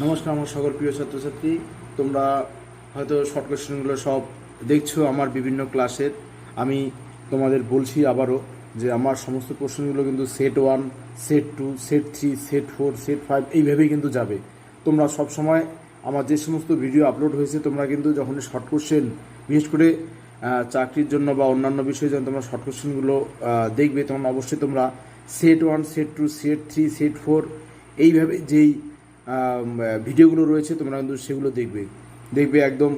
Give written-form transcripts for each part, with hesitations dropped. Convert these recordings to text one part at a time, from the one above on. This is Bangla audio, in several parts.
নমস্কার আমার সকল প্রিয় ছাত্রছাত্রী, তোমরা হয়তো শর্ট কোশ্চেনগুলো সব দেখছো আমার বিভিন্ন ক্লাসের। আমি তোমাদের বলছি আবারও যে আমার সমস্ত কোশ্চেনগুলো কিন্তু set 1, set 2, set 3, set 4, set 5 এইভাবেই কিন্তু যাবে। তোমরা সব সময় আমার যে সমস্ত ভিডিও আপলোড হয়েছে তোমরা কিন্তু যখন শর্ট কোশ্চেন, বিশেষ করে চাকরির জন্য বা অন্যান্য বিষয়ে যখন তোমরা শর্ট কোশ্চেনগুলো দেখবে তখন অবশ্যই তোমরা সেট 1, সেট 2, সেট 3, সেট 4 এইভাবে যেই ভিডিওগুলো রয়েছে তোমরা কিন্তু সেগুলো দেখবে একদম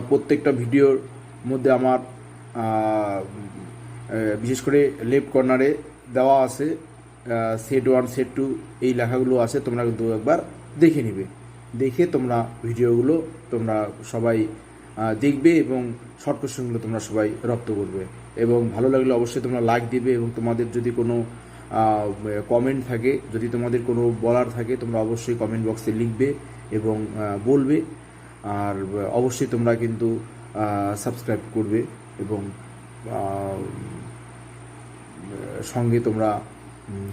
প্রত্যেকটা ভিডিওর মধ্যে আমার বিশেষ করে লেফট কর্নারে দেওয়া আছে সেট 1, সেট 2 এই লেখাগুলো আছে। তোমরা কিন্তু একবার দেখে নিবে, দেখে তোমরা ভিডিওগুলো তোমরা সবাই দেখবে এবং শর্ট কোশ্চেনগুলো তোমরা সবাই রপ্ত করবে। এবং ভালো লাগলে অবশ্যই তোমরা লাইক দিবে এবং তোমাদের যদি কোনো কমেন্ট থাকে, যদি তোমাদের কোনো বলার থাকে তোমরা অবশ্যই কমেন্ট বক্সে লিখবে এবং বলবে। আর অবশ্যই তোমরা কিন্তু সাবস্ক্রাইব করবে এবং সঙ্গে তোমরা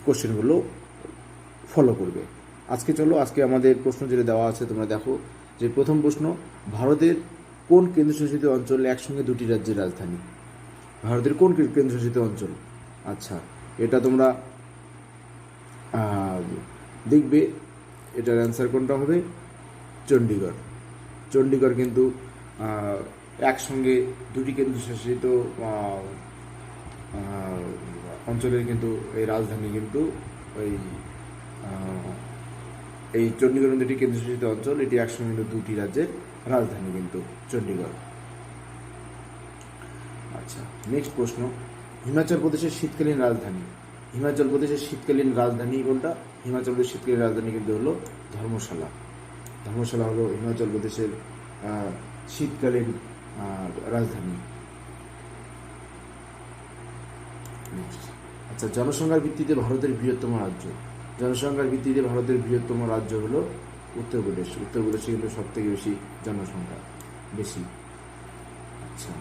কোশ্চেনগুলো ফলো করবে। আজকে আমাদের প্রশ্ন যেটা দেওয়া আছে তোমরা দেখো যে প্রথম প্রশ্ন, ভারতের কোন কেন্দ্রশাসিত অঞ্চল একসঙ্গে দুটি রাজ্যের রাজধানী? ভারতের কোন কেন্দ্রশাসিত অঞ্চল? আচ্ছা, এটা তোমরা দেখবে এটার অ্যান্সার কোনটা হবে? চণ্ডীগড়। চণ্ডীগড় কিন্তু একসঙ্গে দুটি কেন্দ্রশাসিত অঞ্চলের কিন্তু এই রাজধানী কিন্তু এই চণ্ডীগড় কিন্তু এটি কেন্দ্রশাসিত অঞ্চল, এটি একসঙ্গে কিন্তু দুটি রাজ্যের রাজধানী কিন্তু চণ্ডীগড়। আচ্ছা, নেক্সট প্রশ্ন, হিমাচল প্রদেশের শীতকালীন রাজধানী? হিমাচল প্রদেশের শীতকালীন রাজধানী কোনটা? হিমাচল প্রদেশের শীতকালীন রাজধানী কিন্তু হলো ধর্মশালা। ধর্মশালা হলো হিমাচল প্রদেশের শীতকালীন রাজধানী। নেক্সট, আচ্ছা, জনসংখ্যার ভিত্তিতে ভারতের বৃহত্তম রাজ্য? জনসংখ্যার ভিত্তিতে ভারতের বৃহত্তম রাজ্য হলো উত্তরপ্রদেশ। উত্তরপ্রদেশে কিন্তু সব থেকে বেশি জনসংখ্যা বেশি। আচ্ছা,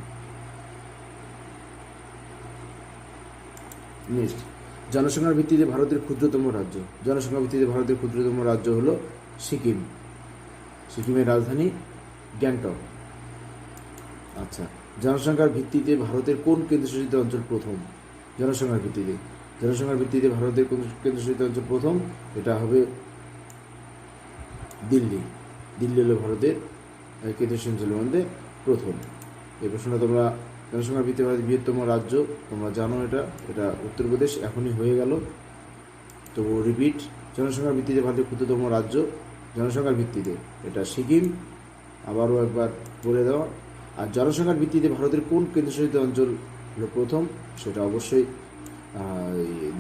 নেক্সট, জনসংখ্যার ভিত্তিতে ভারতের ক্ষুদ্রতম রাজ্য? জনসংখ্যার ভিত্তিতে ভারতের ক্ষুদ্রতম রাজ্য হলো সিকিম। সিকিমের রাজধানী গ্যাংটক। আচ্ছা, জনসংখ্যার ভিত্তিতে ভারতের কোন কেন্দ্রশাসিত অঞ্চল প্রথম? জনসংখ্যার ভিত্তিতে ভারতের কোন কেন্দ্রশাসিত অঞ্চল প্রথম? এটা হবে দিল্লি। দিল্লি হলো ভারতের কেন্দ্রশাসিত অঞ্চলের মধ্যে প্রথম। এই প্রশ্নটা তোমরা, জনসংখ্যার ভিত্তিতে ভারতের বৃহত্তম রাজ্য তোমরা জানো, এটা উত্তরপ্রদেশ এখনই হয়ে গেল, তো রিপিট। জনসংখ্যার ভিত্তিতে ভারতের ক্ষুদ্রতম রাজ্য, জনসংখ্যার ভিত্তিতে এটা সিকিম, আবারও একবার বলে দেওয়া। আর জনসংখ্যার ভিত্তিতে ভারতের কোন কেন্দ্রশাসিত অঞ্চল হলো প্রথম? সেটা অবশ্যই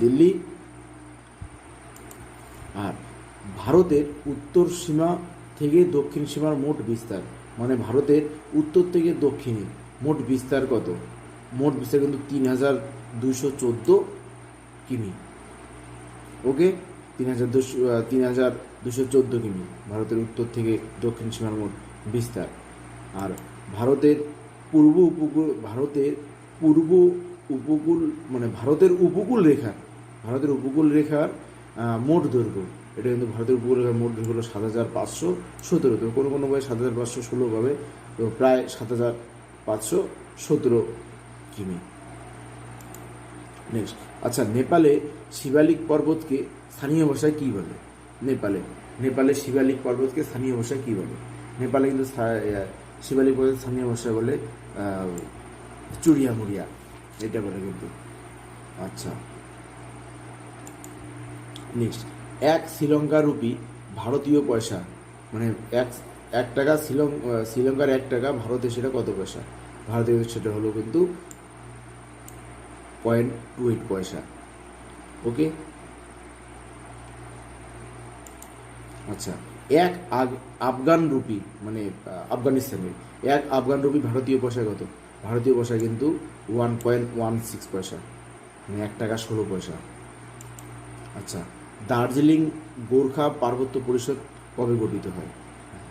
দিল্লি। আর ভারতের উত্তর সীমা থেকে দক্ষিণ সীমার মোট বিস্তার, মানে ভারতের উত্তর থেকে দক্ষিণে মোট বিস্তার কত? মোট বিস্তার কিন্তু ৩,২১৪ কিমি। ওকে, ৩,২১৪ কিমি ভারতের উত্তর থেকে দক্ষিণ সীমার মোট বিস্তার। আর ভারতের পূর্ব উপকূল মানে ভারতের উপকূল রেখার মোট দৈর্ঘ্য, এটা কিন্তু ভারতের উপকূল রেখার মোট দৈর্ঘ্য হলো ৭,৫১৭। তো কোনো বই ৭,৫১৬ পাবে, তো প্রায় ৭,৫১৭ কিমি। নেক্সট, আচ্ছা, নেপালে শিবালিক পর্বতকে স্থানীয় ভাষায় কী বলে? নেপালে শিবালিক পর্বতকে স্থানীয় ভাষায় কী বলে? নেপালে কিন্তু শিবালিক পর্বত স্থানীয় ভাষায় বলে চুরিয়া মুড়িয়া, এটা বলে কিন্তু। আচ্ছা, নেক্সট, এক শ্রীলঙ্কা রুপি ভারতীয় পয়সা, মানে এক টাকা শ্রীলঙ্কার 1 টাকা ভারতে সেটা কত পয়সা? ভারতে সেটা হলো কিন্তু 0.28 পয়সা। ওকে, আচ্ছা, এক আফগান রুপি, মানে আফগানিস্তানের 1 আফগান রুপি ভারতীয় পয়সা কত? ভারতীয় পয়সা কিন্তু 1.16 পয়সা, মানে 1 টাকা 16 পয়সা। আচ্ছা, দার্জিলিং গোর্খা পার্বত্য পরিষদ কবে গঠিত হয়?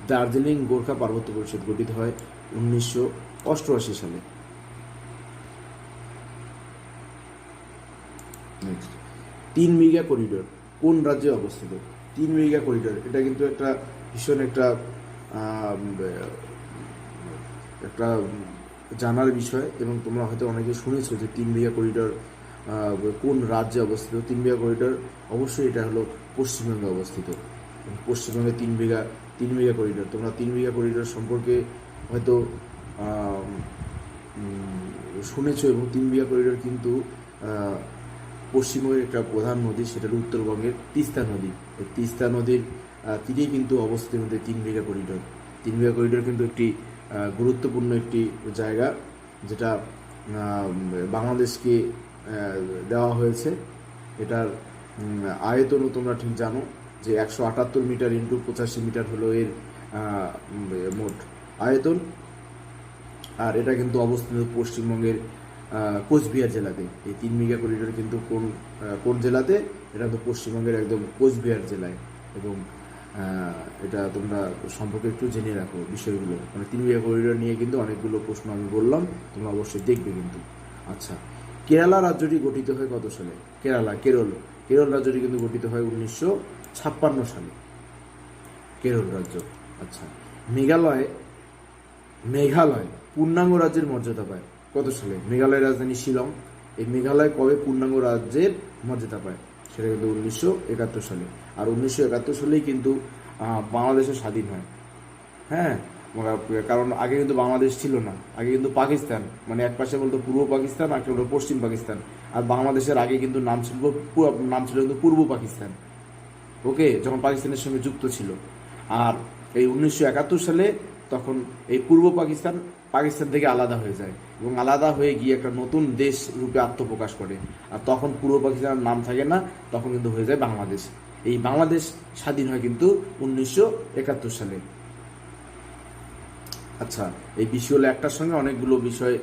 দার্জিলিং গোর্খা পার্বত্য পরিষদ গঠিত হয় 1988 সালে। নেক্সট, 3 মেগা করিডোর কোন রাজ্যে অবস্থিত? 3 মেগা করিডোর, এটা কিন্তু একটা ভীষণ একটা আম, একটা জানার বিষয়, এবং তোমরা হয়তো অনেকে শুনেছো যে 3 মেগা করিডোর কোন রাজ্যে অবস্থিত। 3 মেগা করিডোর অবশ্যই এটা হলো পশ্চিমবঙ্গে অবস্থিত। পশ্চিমবঙ্গে 3 মেগা করিডোর, তোমরা 3 মেগা করিডোর সম্পর্কে হয়তো আম, শুনেছো। এবং 3 মেগা করিডোর কিন্তু পশ্চিমবঙ্গের একটা প্রধান নদী, সেটা হলো উত্তরবঙ্গের তিস্তা নদী। এই তিস্তা নদীর তীরেই কিন্তু অবস্থিত আমাদের 3 মেগা করিডোর। 3 মেগা করিডোর কিন্তু একটি গুরুত্বপূর্ণ একটি জায়গা, যেটা বাংলাদেশকে দেওয়া হয়েছে। এটার আয়তনও তোমরা ঠিক জানো যে 178 মিটার ইন্টু 85 মিটার হলো এর মোট আয়তন। আর এটা কিন্তু অবস্থিত পশ্চিমবঙ্গের কোচবিহার জেলাতে। এই 3 মেগা করিডোর কিন্তু কোন জেলাতে? এটা তো পশ্চিমবঙ্গের একদম কোচবিহার জেলায়। এবং এটা তোমরা সম্পর্কে একটু জেনে রাখো বিষয়গুলো, মানে 3 মেগা করিডোর নিয়ে কিন্তু অনেকগুলো প্রশ্ন আমি বললাম, তোমরা অবশ্যই দেখবে কিন্তু। আচ্ছা, কেরালা রাজ্যটি গঠিত হয় কত সালে? কেরল রাজ্যটি কিন্তু গঠিত হয় 1956 সালে, কেরল রাজ্য। আচ্ছা, মেঘালয় পূর্ণাঙ্গ রাজ্যের মর্যাদা পায় কত সালে? মেঘালয়ের রাজধানী শিলং। এই মেঘালয় কবে পূর্ণাঙ্গ রাজ্যের মর্যাদা পায়? সেটা কিন্তু 1971 সালে। আর 1971 সালেই কিন্তু বাংলাদেশের স্বাধীন হয়। হ্যাঁ, কারণ আগে কিন্তু বাংলাদেশ ছিল না, আগে কিন্তু পাকিস্তান, মানে এক পাশে বলতো পূর্ব পাকিস্তান, আর একটা বলতো পশ্চিম পাকিস্তান। আর বাংলাদেশের আগে কিন্তু নাম ছিল কিন্তু পূর্ব পাকিস্তান। ওকে, যখন পাকিস্তানের সঙ্গে যুক্ত ছিল। আর এই 1971 সালে তখন এই পূর্ব পাকিস্তান পাকিস্তান থেকে আলাদা হয়ে যায়, এবং আলাদা হয়ে গিয়ে একটা নতুন দেশ রূপে আত্মপ্রকাশ করে। আর তখন পূর্ব পাকিস্তানের নাম থাকে না, তখন কিন্তু হয়ে যায় বাংলাদেশ। এই বাংলাদেশ স্বাধীন হয় কিন্তু 1971 সালে। আচ্ছা, এই বিষয় হলো একটার সঙ্গে অনেকগুলো বিষয়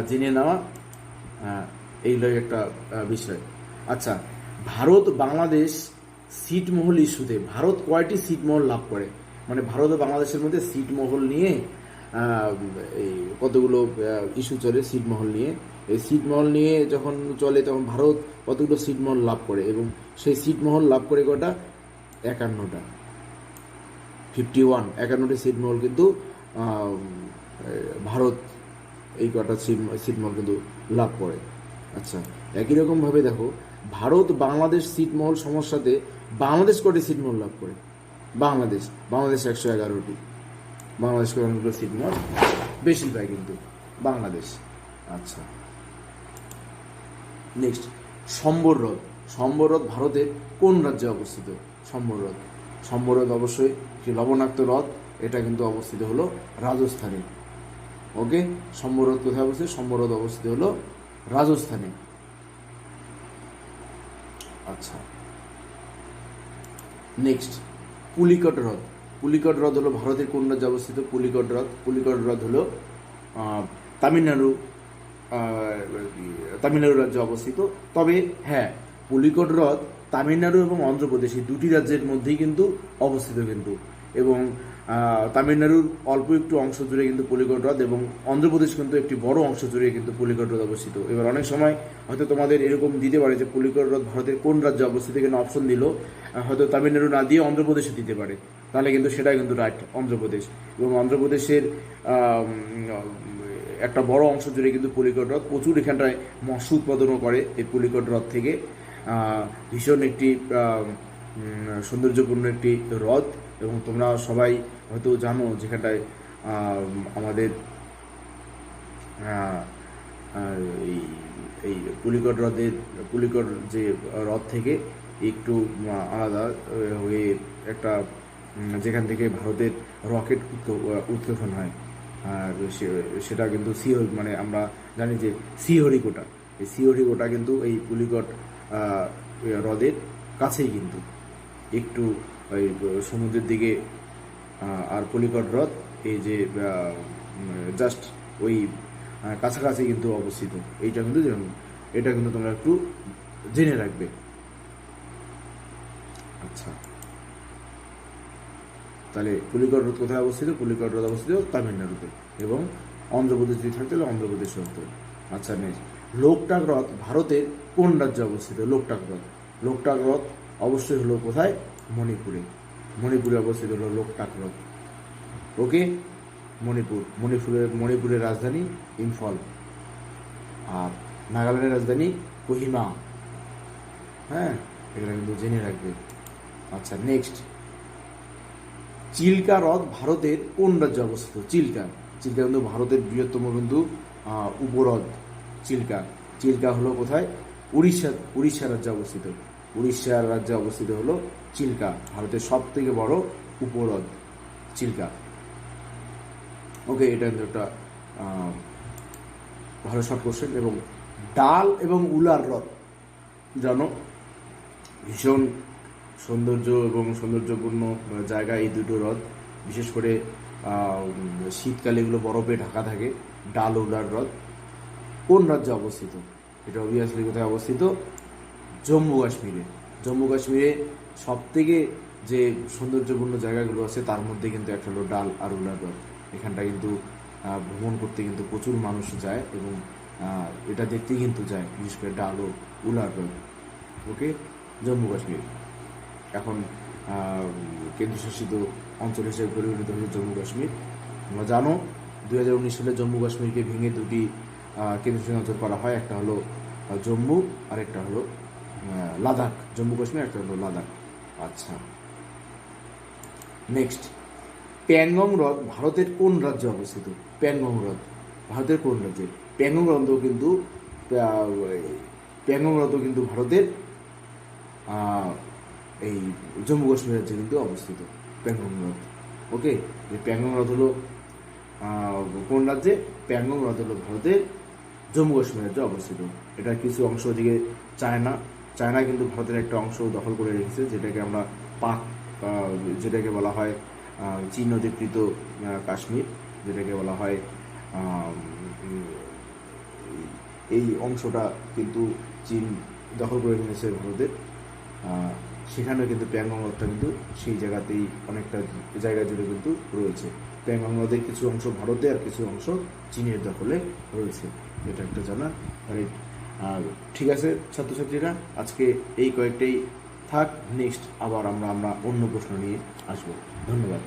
জেনে নেওয়া, এইগুলোই একটা বিষয়। আচ্ছা, ভারত বাংলাদেশ ছিটমহল ইস্যুতে ভারত কয়টি ছিটমহল লাভ করে? মানে ভারত ও বাংলাদেশের মধ্যে ছিটমহল নিয়ে এই কতগুলো ইস্যু চলে ছিটমহল নিয়ে। এই ছিটমহল নিয়ে যখন চলে তখন ভারত কতগুলো ছিটমহল লাভ করে, এবং সেই ছিটমহল লাভ করে কটা? 51টা, 51টি ছিটমহল কিন্তু ভারত এই কটা ছিটমহল কিন্তু লাভ করে। আচ্ছা, একই রকমভাবে দেখো, ভারত বাংলাদেশ ছিটমহল সমস্যাতে বাংলাদেশ কটি ছিটমহল লাভ করে? বাংলাদেশ 111টি। বাংলাদেশ করে অনেকগুলো ছিটমহল বেশি পায় কিন্তু বাংলাদেশ। আচ্ছা, নেক্সট, সম্বর হ্রদ ভারতের কোন রাজ্যে অবস্থিত? সম্বর হ্রদ অবশ্যই একটি লবণাক্ত হ্রদ, এটা কিন্তু অবস্থিত হলো রাজস্থানে। ওকে, সম্বর হ্রদ কোথায় অবস্থিত? সম্বর হ্রদ অবস্থিত হলো রাজস্থানে। আচ্ছা, নেক্সট, পুলিকট হ্রদ হলো ভারতের কোন রাজ্যে অবস্থিত? পুলিকট হ্রদ হলো তামিলনাড়ু রাজ্যে অবস্থিত। তবে হ্যাঁ, পুলিকট হ্রদ তামিলনাড়ু এবং অন্ধ্রপ্রদেশ এই দুটি রাজ্যের মধ্যেই কিন্তু অবস্থিত কিন্তু। এবং তামিলনাড়ুর অল্প একটু অংশ জুড়ে কিন্তু পুলিকট হ্রদ, এবং অন্ধ্রপ্রদেশ কিন্তু একটি বড় অংশ জুড়ে কিন্তু পুলিকট হ্রদ অবস্থিত। এবার অনেক সময় হয়তো তোমাদের এরকম দিতে পারে যে পুলিকট হ্রদ ভারতের কোন রাজ্যে অবস্থিত, এখানে অপশন দিল, হয়তো তামিলনাড়ু না দিয়ে অন্ধ্রপ্রদেশে দিতে পারে, তাহলে কিন্তু সেটা কিন্তু রাইট, অন্ধ্রপ্রদেশ। এবং অন্ধ্রপ্রদেশের একটা বড় অংশ জুড়ে কিন্তু পুলিকট হ্রদ, প্রচুর এখানটায় মৎস্য উৎপাদনও করে এই পুলিকট হ্রদ থেকে। ভীষণ একটি সৌন্দর্যপূর্ণ একটি হ্রদ, এবং তোমরা সবাই হয়তো জানো যেখানটায় আমাদের এই পুলিকট যে হ্রদ থেকে একটু আলাদা হয়ে একটা যেখান থেকে ভারতের রকেট উৎক্ষেপণ হয়, আর সেটা কিন্তু মানে আমরা জানি যে শ্রীহরিকোটা, এই শ্রীহরিকোটা কিন্তু এই পুলিকট হ্রদের কাছেই কিন্তু, একটু ওই সমুদ্রের দিকে। আর পুলিকট হ্রদ এই যে জাস্ট ওই কাছাকাছি কিন্তু অবস্থিত। এটা কিন্তু তোমরা একটু জেনে রাখবে। আচ্ছা, তাহলে পুলিকট হ্রদ কোথায় অবস্থিত? পুলিকট হ্রদ অবস্থিত তামিলনাড়ুতে, এবং অন্ধ্রপ্রদেশ যদি থাকতে হলে অন্ধ্রপ্রদেশে হতো। আচ্ছা, নেক্সট, লোকটাক হ্রদ ভারতের কোন রাজ্যে অবস্থিত? লোকটাক হ্রদ অবশ্যই হলো কোথায়? মণিপুরে অবস্থিত হলো লোকটাক হ্রদ। ওকে, মণিপুরের রাজধানী ইম্ফল, আর নাগাল্যান্ডের রাজধানী কোহিমা। হ্যাঁ, এগুলো কিন্তু জেনে রাখবে। আচ্ছা, নেক্সট, চিল্কা হ্রদ ভারতের কোন রাজ্যে অবস্থিত? চিল্কা কিন্তু ভারতের বৃহত্তম কিন্তু উপহ্রদ। চিল্কা হলো কোথায়? উড়িষ্যা রাজ্যে অবস্থিত। উড়িষ্যার রাজ্যে অবস্থিত হলো চিল্কা, ভারতের সব থেকে বড় উপহ্রদ চিল্কা। ওকে, এটা কিন্তু একটা ভালো শর্ট কোশ্চেন। এবং ডাল এবং উলার হ্রদ জানো, ভীষণ সৌন্দর্য এবং সৌন্দর্যপূর্ণ জায়গা এই দুটো হ্রদ। বিশেষ করে শীতকালে এগুলো বরফে ঢাকা থাকে। ডাল উলার হ্রদ কোন রাজ্যে অবস্থিত? এটা অবভিয়াসলি কোথায় অবস্থিত? জম্মু কাশ্মীরে সব থেকে যে সৌন্দর্যপূর্ণ জায়গাগুলো আছে তার মধ্যে কিন্তু একটা হলো ডাল আর উলার হ্রদ। এখানটা কিন্তু ভ্রমণ করতে কিন্তু প্রচুর মানুষ যায় এবং এটা দেখতেই কিন্তু যায়, বিশেষ করে ডাল ও উলার হ্রদ। ওকে, জম্মু কাশ্মীর এখন কেন্দ্রশাসিত অঞ্চল হিসেবে পরিগণিত হয়েছে জম্মু কাশ্মীর। তোমরা জানো 2019 সালে জম্মু কাশ্মীরকে ভেঙে দুটি কেন্দ্রশাসিত অঞ্চল করা হয়। একটা হলো জম্মু আর একটা হলো লাদাখ। জম্মু কাশ্মীর, একটা হলো লাদাখ। আচ্ছা, নেক্সট, প্যাংগং হ্রদ ভারতের কোন রাজ্যে অবস্থিত? প্যাংগং হ্রদ ভারতের কোন রাজ্যে? প্যাংগং হ্রদ কিন্তু ভারতের এই জম্মু কাশ্মীর রাজ্যে কিন্তু অবস্থিত প্যাংগং হ্রদ। ওকে, প্যাংগং হ্রদ হলো কোন রাজ্যে? প্যাংগং হ্রদ হলো ভারতের জম্মু কাশ্মীর রাজ্যে অবস্থিত। এটার কিছু অংশ ওদিকে চায়না কিন্তু ভারতের একটা অংশ দখল করে রেখেছে, যেটাকে আমরা যেটাকে বলা হয় চীন অধিকৃত কাশ্মীর, যেটাকে বলা হয় এই অংশটা কিন্তু চীন দখল করে নিয়েছে ভারতের। সেখানেও কিন্তু প্যাংগং হ্রদটা কিন্তু সেই জায়গাতেই অনেকটা জায়গা জুড়ে কিন্তু রয়েছে। প্যাংগং হ্রদের কিছু অংশ ভারতে আর কিছু অংশ চীনের দখলে রয়েছে, এটা একটা জানা। আর ঠিক আছে ছাত্রছাত্রীরা, আজকে এই কয়েকটাই থাক। নেক্সট আবার আমরা অন্য প্রশ্ন নিয়ে আসবো। ধন্যবাদ।